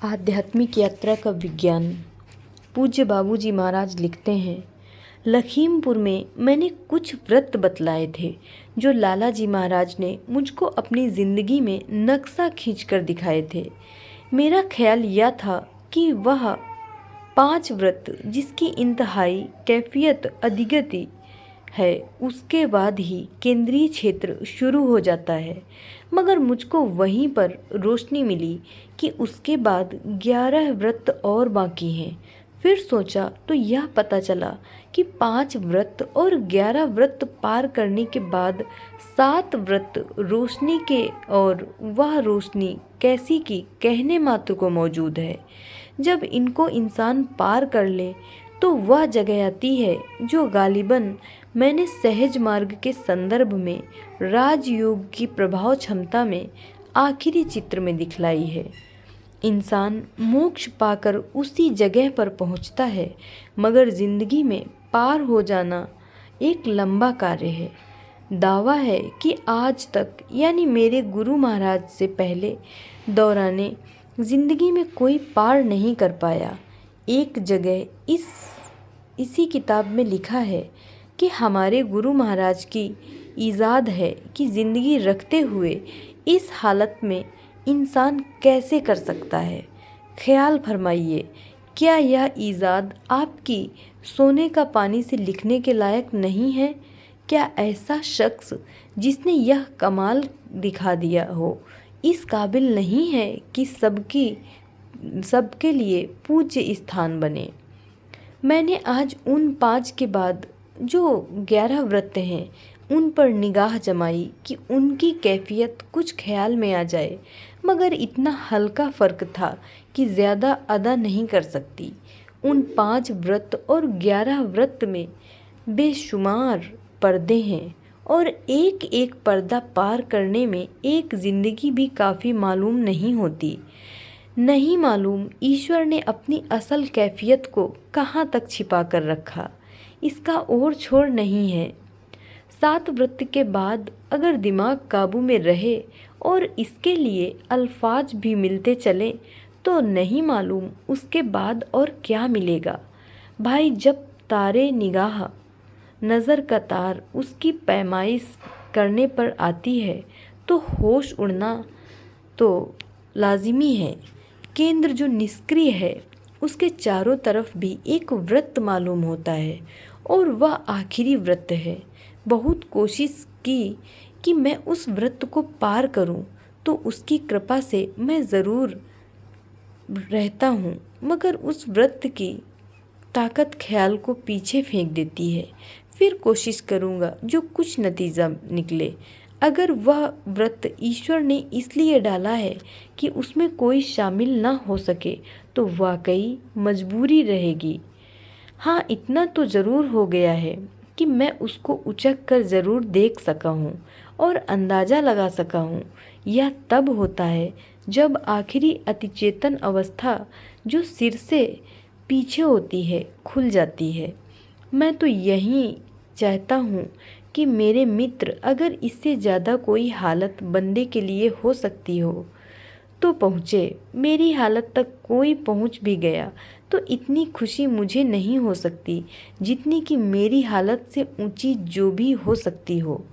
आध्यात्मिक यात्रा का विज्ञान। पूज्य बाबूजी महाराज लिखते हैं, लखीमपुर में मैंने कुछ व्रत बतलाए थे जो लाला जी महाराज ने मुझको अपनी ज़िंदगी में नक्शा खींचकर दिखाए थे। मेरा ख्याल यह था कि वह 5 व्रत जिसकी इंतहाई कैफियत अधिगति है, उसके बाद ही केंद्रीय क्षेत्र शुरू हो जाता है। मगर मुझको वहीं पर रोशनी मिली कि उसके बाद 11 व्रत और बाकी हैं। फिर सोचा तो यह पता चला कि 5 व्रत और 11 व्रत पार करने के बाद 7 व्रत रोशनी के, और वह रोशनी कैसी की कहने मात्र को मौजूद है। जब इनको इंसान पार कर ले तो वह जगह आती है जो गालिबन मैंने सहज मार्ग के संदर्भ में राजयोग की प्रभाव क्षमता में आखिरी चित्र में दिखलाई है। इंसान मोक्ष पाकर उसी जगह पर पहुंचता है, मगर जिंदगी में पार हो जाना एक लंबा कार्य है। दावा है कि आज तक यानी मेरे गुरु महाराज से पहले दौराने जिंदगी में कोई पार नहीं कर पाया। एक जगह इसी किताब में लिखा है कि हमारे गुरु महाराज की ईजाद है कि ज़िंदगी रखते हुए इस हालत में इंसान कैसे कर सकता है। ख्याल फरमाइए, क्या यह ईजाद आपकी सोने का पानी से लिखने के लायक नहीं है? क्या ऐसा शख्स जिसने यह कमाल दिखा दिया हो इस काबिल नहीं है कि सबके लिए पूज्य स्थान बने? मैंने आज उन 5 के बाद जो 11 व्रत हैं उन पर निगाह जमाई कि उनकी कैफियत कुछ ख्याल में आ जाए, मगर इतना हल्का फ़र्क था कि ज़्यादा अदा नहीं कर सकती। उन 5 व्रत और 11 व्रत में बेशुमार पर्दे हैं और एक एक पर्दा पार करने में एक ज़िंदगी भी काफ़ी मालूम नहीं होती। नहीं मालूम ईश्वर ने अपनी असल कैफियत को कहाँ तक छिपा कर रखा, इसका ओर छोर नहीं है। 7 व्रत के बाद अगर दिमाग काबू में रहे और इसके लिए अल्फाज भी मिलते चले तो नहीं मालूम उसके बाद और क्या मिलेगा। भाई, जब तारे निगाह नज़र का तार उसकी पैमाइश करने पर आती है तो होश उड़ना तो लाजिमी है। केंद्र जो निष्क्रिय है उसके चारों तरफ भी एक व्रत मालूम होता है और वह आखिरी व्रत है। बहुत कोशिश की कि मैं उस व्रत को पार करूं तो उसकी कृपा से मैं ज़रूर रहता हूं, मगर उस व्रत की ताकत ख्याल को पीछे फेंक देती है। फिर कोशिश करूंगा जो कुछ नतीजा निकले। अगर वह व्रत ईश्वर ने इसलिए डाला है कि उसमें कोई शामिल ना हो सके तो वाकई मजबूरी रहेगी। हाँ, इतना तो ज़रूर हो गया है कि मैं उसको उचक कर ज़रूर देख सका हूँ और अंदाज़ा लगा सका हूँ। यह तब होता है जब आखिरी अतिचेतन अवस्था जो सिर से पीछे होती है खुल जाती है। मैं तो यही चाहता हूँ कि मेरे मित्र, अगर इससे ज़्यादा कोई हालत बंदे के लिए हो सकती हो तो पहुँचे। मेरी हालत तक कोई पहुँच भी गया तो इतनी खुशी मुझे नहीं हो सकती जितनी कि मेरी हालत से ऊंची जो भी हो सकती हो।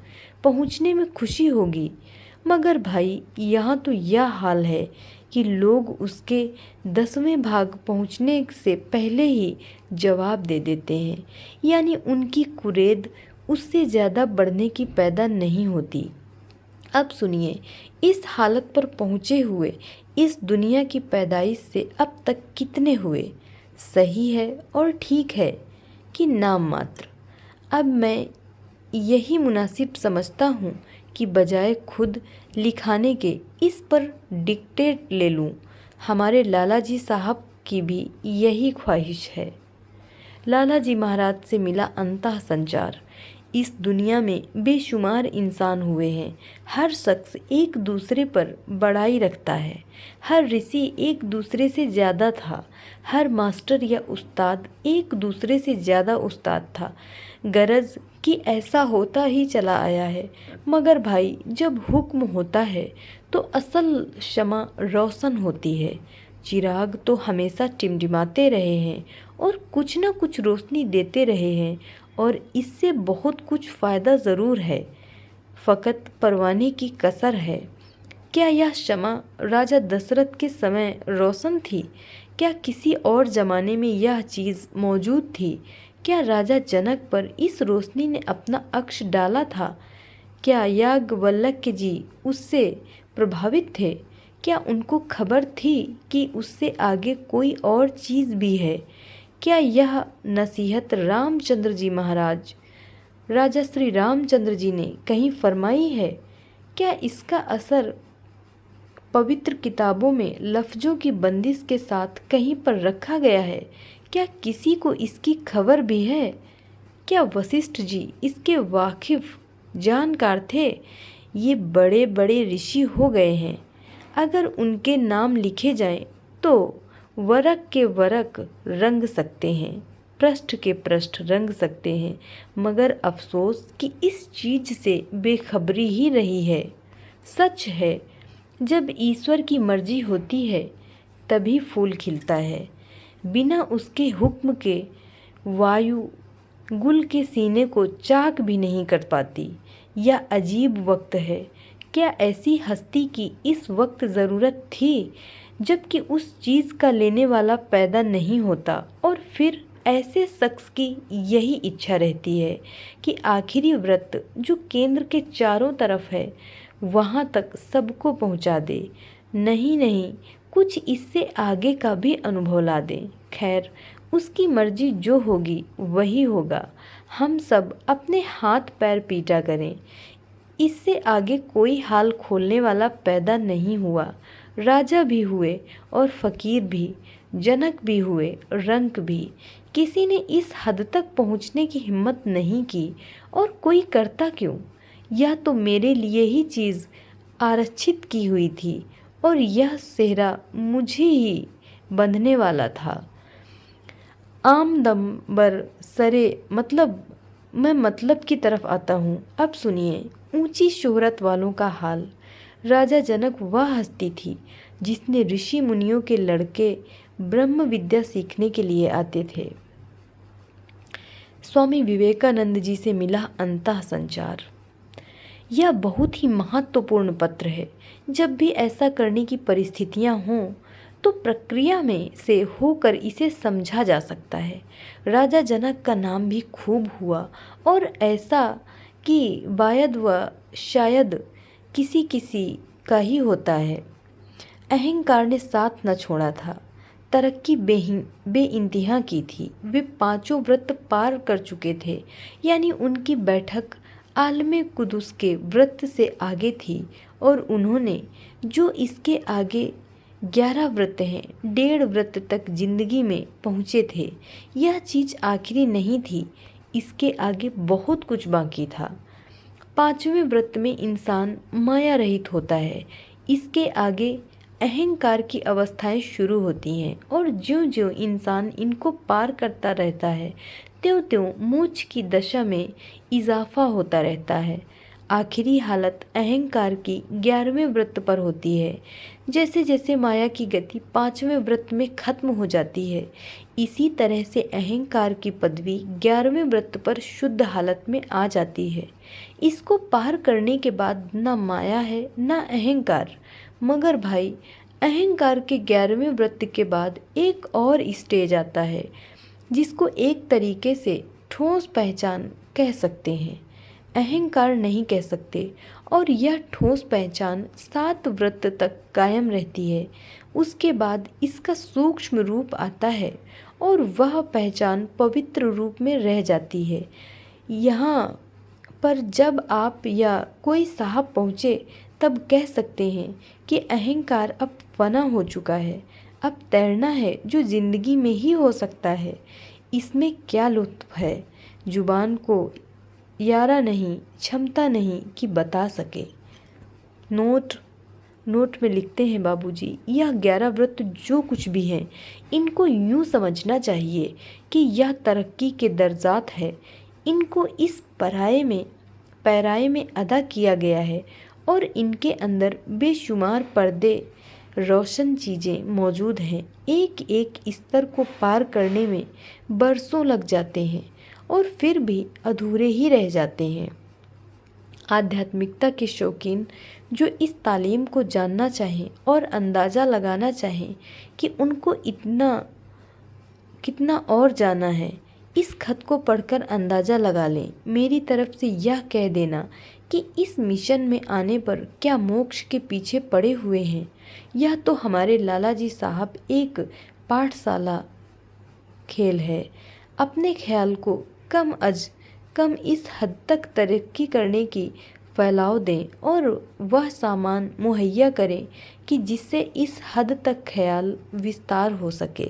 पहुँचने में खुशी होगी, मगर भाई यहाँ तो यह हाल है कि लोग उसके 10वें भाग पहुँचने से पहले ही जवाब दे देते हैं, यानी उनकी कुरेद उससे ज़्यादा बढ़ने की पैदा नहीं होती। अब सुनिए, इस हालत पर पहुँचे हुए इस दुनिया की पैदाइश से अब तक कितने हुए? सही है और ठीक है कि नाम मात्र। अब मैं यही मुनासिब समझता हूँ कि बजाय खुद लिखाने के इस पर डिक्टेट ले लूँ। हमारे लाला जी साहब की भी यही ख्वाहिश है। लाला जी महाराज से मिला अंतः संचार। इस दुनिया में बेशुमार इंसान हुए हैं। हर शख्स एक दूसरे पर बड़ाई रखता है। हर ऋषि एक दूसरे से ज़्यादा था। हर मास्टर या उस्ताद एक दूसरे से ज़्यादा उस्ताद था। गरज कि ऐसा होता ही चला आया है। मगर भाई, जब हुक्म होता है तो असल शमा रोशन होती है। चिराग तो हमेशा टिमटिमाते रहे हैं और कुछ ना कुछ रोशनी देते रहे हैं, और इससे बहुत कुछ फ़ायदा ज़रूर है, फ़कत परवाने की कसर है। क्या यह शमा राजा दशरथ के समय रोशन थी? क्या किसी और ज़माने में यह चीज़ मौजूद थी? क्या राजा जनक पर इस रोशनी ने अपना अक्ष डाला था? क्या याज्ञवल्क्य जी उससे प्रभावित थे? क्या उनको खबर थी कि उससे आगे कोई और चीज़ भी है? क्या यह नसीहत रामचंद्र जी महाराज, राजा श्री रामचंद्र जी ने कहीं फरमाई है? क्या इसका असर पवित्र किताबों में लफ्ज़ों की बंदिश के साथ कहीं पर रखा गया है? क्या किसी को इसकी खबर भी है? क्या वशिष्ठ जी इसके वाकिफ जानकार थे? ये बड़े बड़े ऋषि हो गए हैं, अगर उनके नाम लिखे जाएं तो वरक के वरक रंग सकते हैं, पृष्ठ के पृष्ठ रंग सकते हैं, मगर अफसोस कि इस चीज़ से बेखबरी ही रही है। सच है, जब ईश्वर की मर्जी होती है तभी फूल खिलता है। बिना उसके हुक्म के वायु गुल के सीने को चाक भी नहीं कर पाती। यह अजीब वक्त है। क्या ऐसी हस्ती की इस वक्त ज़रूरत थी जबकि उस चीज़ का लेने वाला पैदा नहीं होता, और फिर ऐसे शख्स की यही इच्छा रहती है कि आखिरी व्रत जो केंद्र के चारों तरफ है वहाँ तक सबको पहुँचा दे। नहीं नहीं, कुछ इससे आगे का भी अनुभव ला दे। खैर, उसकी मर्जी जो होगी वही होगा। हम सब अपने हाथ पैर पीटा करें। इससे आगे कोई हाल खोलने वाला पैदा नहीं हुआ। राजा भी हुए और फ़कीर भी, जनक भी हुए, रंक भी। किसी ने इस हद तक पहुँचने की हिम्मत नहीं की, और कोई करता क्यों? यह तो मेरे लिए ही चीज़ आरक्षित की हुई थी, और यह सेहरा मुझे ही बंधने वाला था। आमदम्बर सरे मैं मतलब की तरफ आता हूँ। अब सुनिए ऊंची शोहरत वालों का हाल। राजा जनक वह हस्ती थी जिसने ऋषि मुनियों के लड़के ब्रह्म विद्या सीखने के लिए आते थे। स्वामी विवेकानंद जी से मिला अंतः संचार। यह बहुत ही महत्वपूर्ण पत्र है। जब भी ऐसा करने की परिस्थितियां हों तो प्रक्रिया में से होकर इसे समझा जा सकता है। राजा जनक का नाम भी खूब हुआ, और ऐसा कि वायद व शायद किसी किसी का ही होता है। अहंकार ने साथ न छोड़ा था। तरक्की बेइंतहा की थी। वे पांचों व्रत पार कर चुके थे, यानी उनकी बैठक आलमे कुदुस के व्रत से आगे थी, और उन्होंने जो इसके आगे 11 व्रत हैं, 1.5 व्रत तक जिंदगी में पहुँचे थे। यह चीज़ आखिरी नहीं थी, इसके आगे बहुत कुछ बाकी था। 5वें व्रत में इंसान माया रहित होता है। इसके आगे अहंकार की अवस्थाएं शुरू होती हैं, और ज्यों-ज्यों इंसान इनको पार करता रहता है त्यों-त्यों मोक्ष की दशा में इजाफा होता रहता है। आखिरी हालत अहंकार की 11वें व्रत पर होती है। जैसे जैसे माया की गति 5वें व्रत में खत्म हो जाती है, इसी तरह से अहंकार की पदवी 11वें व्रत पर शुद्ध हालत में आ जाती है। इसको पार करने के बाद ना माया है ना अहंकार। मगर भाई, अहंकार के 11वें व्रत के बाद एक और स्टेज आता है जिसको एक तरीके से ठोस पहचान कह सकते हैं, अहंकार नहीं कह सकते। और यह ठोस पहचान 7 व्रत तक कायम रहती है। उसके बाद इसका सूक्ष्म रूप आता है, और वह पहचान पवित्र रूप में रह जाती है। यहाँ पर जब आप या कोई साहब पहुँचे तब कह सकते हैं कि अहंकार अब फना हो चुका है। अब तैरना है जो ज़िंदगी में ही हो सकता है। इसमें क्या लुत्फ़ है, जुबान को यारा नहीं, क्षमता नहीं कि बता सके। नोट में लिखते हैं बाबूजी, यह 11 व्रत जो कुछ भी हैं, इनको यूँ समझना चाहिए कि यह तरक्की के दर्जात है। इनको इस पैराए में अदा किया गया है, और इनके अंदर बेशुमार पर्दे रोशन चीज़ें मौजूद हैं। एक एक स्तर को पार करने में बरसों लग जाते हैं और फिर भी अधूरे ही रह जाते हैं। आध्यात्मिकता के शौकीन जो इस तालीम को जानना चाहें और अंदाज़ा लगाना चाहें कि उनको इतना कितना और जाना है, इस खत को पढ़कर अंदाज़ा लगा लें। मेरी तरफ से यह कह देना कि इस मिशन में आने पर क्या मोक्ष के पीछे पड़े हुए हैं। यह तो हमारे लाला जी साहब एक पाठशाला खेल है। अपने ख्याल को कम इस हद तक तरक्की करने की फैलाव दें और वह सामान मुहैया करें कि जिससे इस हद तक ख्याल विस्तार हो सके।